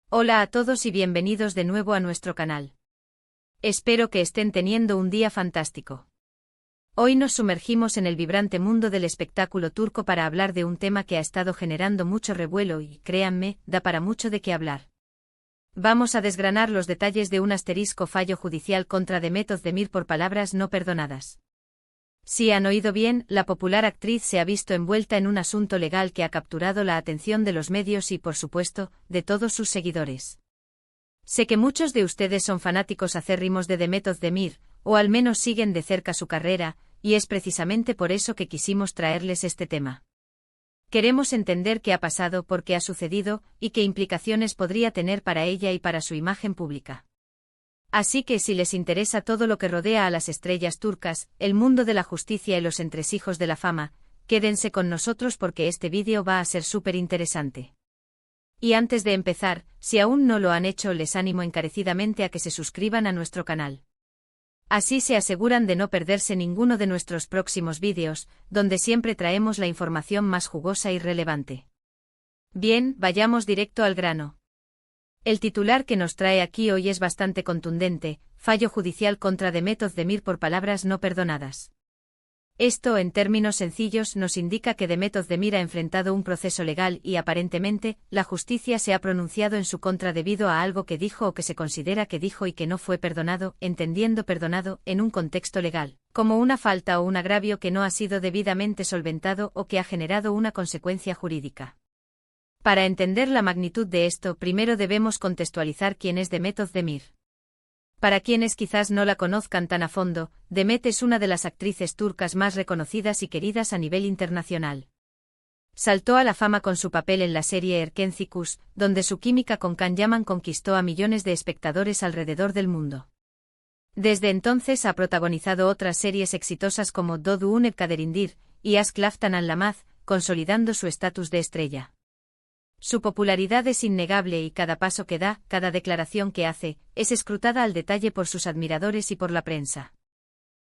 Hola a todos y bienvenidos de nuevo a nuestro canal. Espero que estén teniendo un día fantástico. Hoy nos sumergimos en el vibrante mundo del espectáculo turco para hablar de un tema que ha estado generando mucho revuelo y, créanme, da para mucho de qué hablar. Vamos a desgranar los detalles de un asterisco fallo judicial contra Demet Özdemir por palabras no perdonadas. Si han oído bien, la popular actriz se ha visto envuelta en un asunto legal que ha capturado la atención de los medios y, por supuesto, de todos sus seguidores. Sé que muchos de ustedes son fanáticos acérrimos de Demet Özdemir, o al menos siguen de cerca su carrera, y es precisamente por eso que quisimos traerles este tema. Queremos entender qué ha pasado, por qué ha sucedido, y qué implicaciones podría tener para ella y para su imagen pública. Así que si les interesa todo lo que rodea a las estrellas turcas, el mundo de la justicia y los entresijos de la fama, quédense con nosotros porque este vídeo va a ser súper interesante. Y antes de empezar, si aún no lo han hecho, les animo encarecidamente a que se suscriban a nuestro canal. Así se aseguran de no perderse ninguno de nuestros próximos vídeos, donde siempre traemos la información más jugosa y relevante. Bien, vayamos directo al grano. El titular que nos trae aquí hoy es bastante contundente: fallo judicial contra Demet Özdemir por palabras no perdonadas. Esto, en términos sencillos, nos indica que Demet Özdemir ha enfrentado un proceso legal y, aparentemente, la justicia se ha pronunciado en su contra debido a algo que dijo o que se considera que dijo y que no fue perdonado, entendiendo perdonado, en un contexto legal, como una falta o un agravio que no ha sido debidamente solventado o que ha generado una consecuencia jurídica. Para entender la magnitud de esto, primero debemos contextualizar quién es Demet Özdemir. Para quienes quizás no la conozcan tan a fondo, Demet es una de las actrices turcas más reconocidas y queridas a nivel internacional. Saltó a la fama con su papel en la serie Erkenci, donde su química con Can Yaman conquistó a millones de espectadores alrededor del mundo. Desde entonces ha protagonizado otras series exitosas como Doğduğun Kaderindir y Aşk Laftan Anlamaz, consolidando su estatus de estrella. Su popularidad es innegable y cada paso que da, cada declaración que hace, es escrutada al detalle por sus admiradores y por la prensa.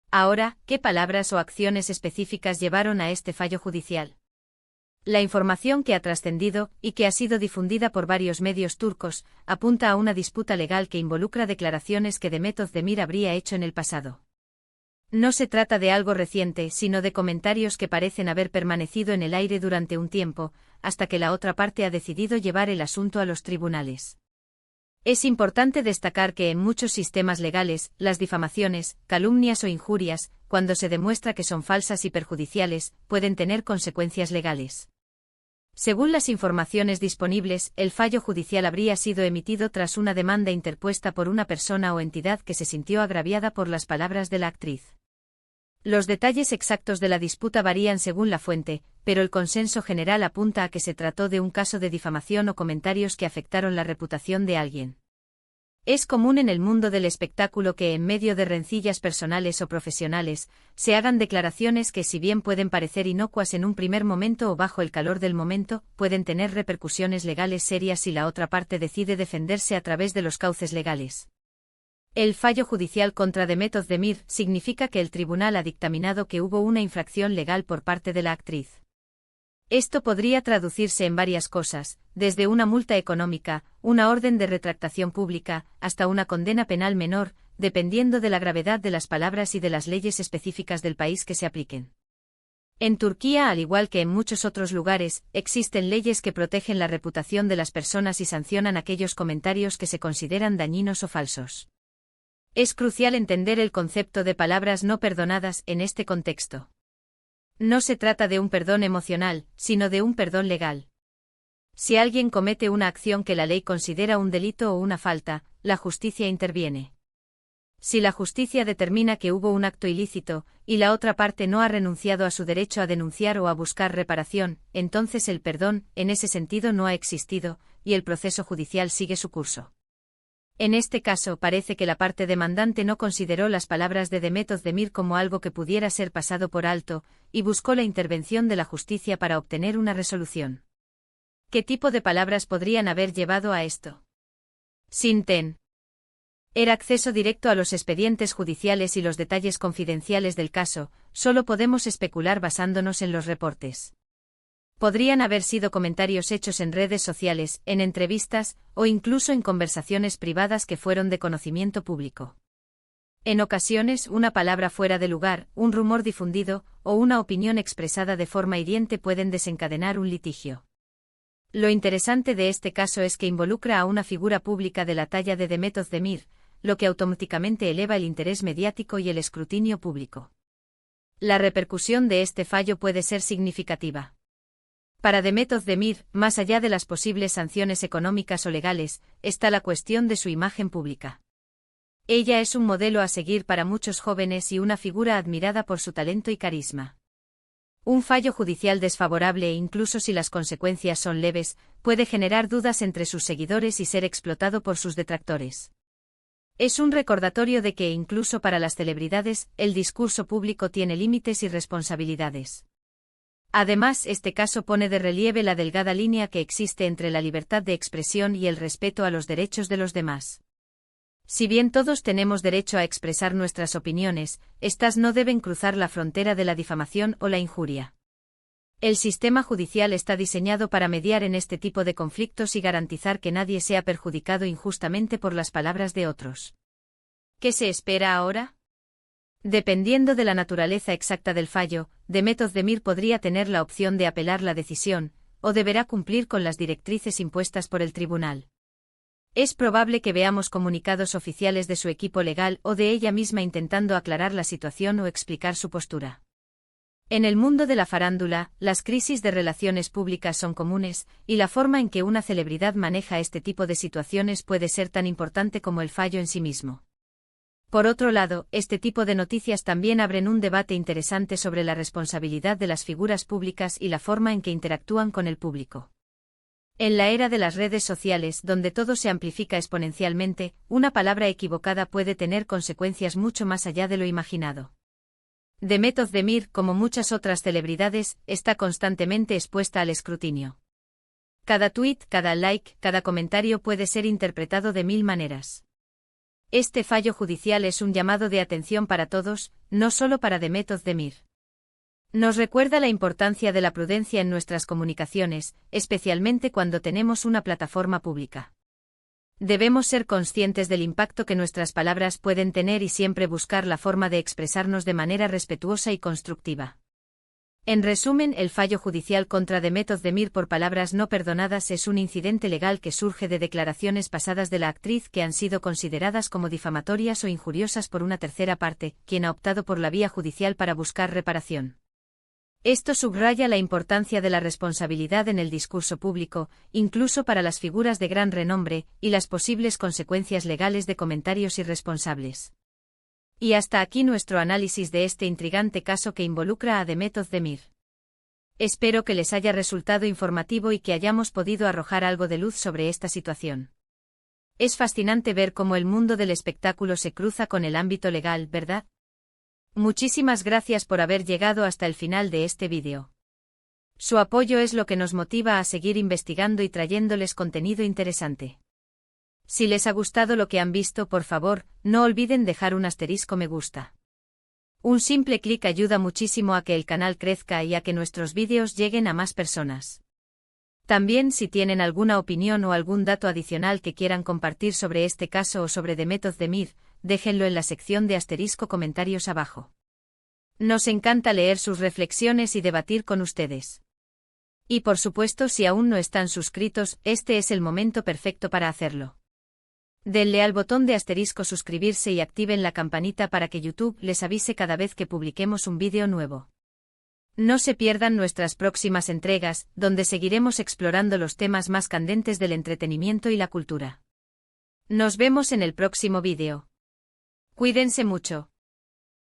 Ahora, ¿qué palabras o acciones específicas llevaron a este fallo judicial? La información que ha trascendido, y que ha sido difundida por varios medios turcos, apunta a una disputa legal que involucra declaraciones que Demet Özdemir habría hecho en el pasado. No se trata de algo reciente, sino de comentarios que parecen haber permanecido en el aire durante un tiempo, hasta que la otra parte ha decidido llevar el asunto a los tribunales. Es importante destacar que en muchos sistemas legales, las difamaciones, calumnias o injurias, cuando se demuestra que son falsas y perjudiciales, pueden tener consecuencias legales. Según las informaciones disponibles, el fallo judicial habría sido emitido tras una demanda interpuesta por una persona o entidad que se sintió agraviada por las palabras de la actriz. Los detalles exactos de la disputa varían según la fuente, pero el consenso general apunta a que se trató de un caso de difamación o comentarios que afectaron la reputación de alguien. Es común en el mundo del espectáculo que, en medio de rencillas personales o profesionales, se hagan declaraciones que, si bien pueden parecer inocuas en un primer momento o bajo el calor del momento, pueden tener repercusiones legales serias si la otra parte decide defenderse a través de los cauces legales. El fallo judicial contra Demet Özdemir significa que el tribunal ha dictaminado que hubo una infracción legal por parte de la actriz. Esto podría traducirse en varias cosas, desde una multa económica, una orden de retractación pública, hasta una condena penal menor, dependiendo de la gravedad de las palabras y de las leyes específicas del país que se apliquen. En Turquía, al igual que en muchos otros lugares, existen leyes que protegen la reputación de las personas y sancionan aquellos comentarios que se consideran dañinos o falsos. Es crucial entender el concepto de palabras no perdonadas en este contexto. No se trata de un perdón emocional, sino de un perdón legal. Si alguien comete una acción que la ley considera un delito o una falta, la justicia interviene. Si la justicia determina que hubo un acto ilícito, y la otra parte no ha renunciado a su derecho a denunciar o a buscar reparación, entonces el perdón, en ese sentido, no ha existido, y el proceso judicial sigue su curso. En este caso parece que la parte demandante no consideró las palabras de Demet Özdemir como algo que pudiera ser pasado por alto, y buscó la intervención de la justicia para obtener una resolución. ¿Qué tipo de palabras podrían haber llevado a esto? Sin era acceso directo a los expedientes judiciales y los detalles confidenciales del caso, solo podemos especular basándonos en los reportes. Podrían haber sido comentarios hechos en redes sociales, en entrevistas, o incluso en conversaciones privadas que fueron de conocimiento público. En ocasiones, una palabra fuera de lugar, un rumor difundido, o una opinión expresada de forma hiriente pueden desencadenar un litigio. Lo interesante de este caso es que involucra a una figura pública de la talla de Demet Özdemir, lo que automáticamente eleva el interés mediático y el escrutinio público. La repercusión de este fallo puede ser significativa. Para Demet Özdemir, más allá de las posibles sanciones económicas o legales, está la cuestión de su imagen pública. Ella es un modelo a seguir para muchos jóvenes y una figura admirada por su talento y carisma. Un fallo judicial desfavorable, incluso si las consecuencias son leves, puede generar dudas entre sus seguidores y ser explotado por sus detractores. Es un recordatorio de que, incluso para las celebridades, el discurso público tiene límites y responsabilidades. Además, este caso pone de relieve la delgada línea que existe entre la libertad de expresión y el respeto a los derechos de los demás. Si bien todos tenemos derecho a expresar nuestras opiniones, estas no deben cruzar la frontera de la difamación o la injuria. El sistema judicial está diseñado para mediar en este tipo de conflictos y garantizar que nadie sea perjudicado injustamente por las palabras de otros. ¿Qué se espera ahora? Dependiendo de la naturaleza exacta del fallo, Demet Özdemir podría tener la opción de apelar la decisión, o deberá cumplir con las directrices impuestas por el tribunal. Es probable que veamos comunicados oficiales de su equipo legal o de ella misma intentando aclarar la situación o explicar su postura. En el mundo de la farándula, las crisis de relaciones públicas son comunes, y la forma en que una celebridad maneja este tipo de situaciones puede ser tan importante como el fallo en sí mismo. Por otro lado, este tipo de noticias también abren un debate interesante sobre la responsabilidad de las figuras públicas y la forma en que interactúan con el público. En la era de las redes sociales, donde todo se amplifica exponencialmente, una palabra equivocada puede tener consecuencias mucho más allá de lo imaginado. Demet Özdemir, como muchas otras celebridades, está constantemente expuesta al escrutinio. Cada tuit, cada like, cada comentario puede ser interpretado de 1000 maneras. Este fallo judicial es un llamado de atención para todos, no solo para Demet Özdemir. Nos recuerda la importancia de la prudencia en nuestras comunicaciones, especialmente cuando tenemos una plataforma pública. Debemos ser conscientes del impacto que nuestras palabras pueden tener y siempre buscar la forma de expresarnos de manera respetuosa y constructiva. En resumen, el fallo judicial contra Demet Özdemir por palabras no perdonadas es un incidente legal que surge de declaraciones pasadas de la actriz que han sido consideradas como difamatorias o injuriosas por una tercera parte, quien ha optado por la vía judicial para buscar reparación. Esto subraya la importancia de la responsabilidad en el discurso público, incluso para las figuras de gran renombre, y las posibles consecuencias legales de comentarios irresponsables. Y hasta aquí nuestro análisis de este intrigante caso que involucra a Demet Özdemir. Espero que les haya resultado informativo y que hayamos podido arrojar algo de luz sobre esta situación. Es fascinante ver cómo el mundo del espectáculo se cruza con el ámbito legal, ¿verdad? Muchísimas gracias por haber llegado hasta el final de este vídeo. Su apoyo es lo que nos motiva a seguir investigando y trayéndoles contenido interesante. Si les ha gustado lo que han visto, por favor, no olviden dejar un asterisco me gusta. Un simple clic ayuda muchísimo a que el canal crezca y a que nuestros vídeos lleguen a más personas. También, si tienen alguna opinión o algún dato adicional que quieran compartir sobre este caso o sobre Demet Özdemir, déjenlo en la sección de asterisco comentarios abajo. Nos encanta leer sus reflexiones y debatir con ustedes. Y por supuesto, si aún no están suscritos, este es el momento perfecto para hacerlo. Denle al botón de asterisco suscribirse y activen la campanita para que YouTube les avise cada vez que publiquemos un vídeo nuevo. No se pierdan nuestras próximas entregas, donde seguiremos explorando los temas más candentes del entretenimiento y la cultura. Nos vemos en el próximo vídeo. Cuídense mucho.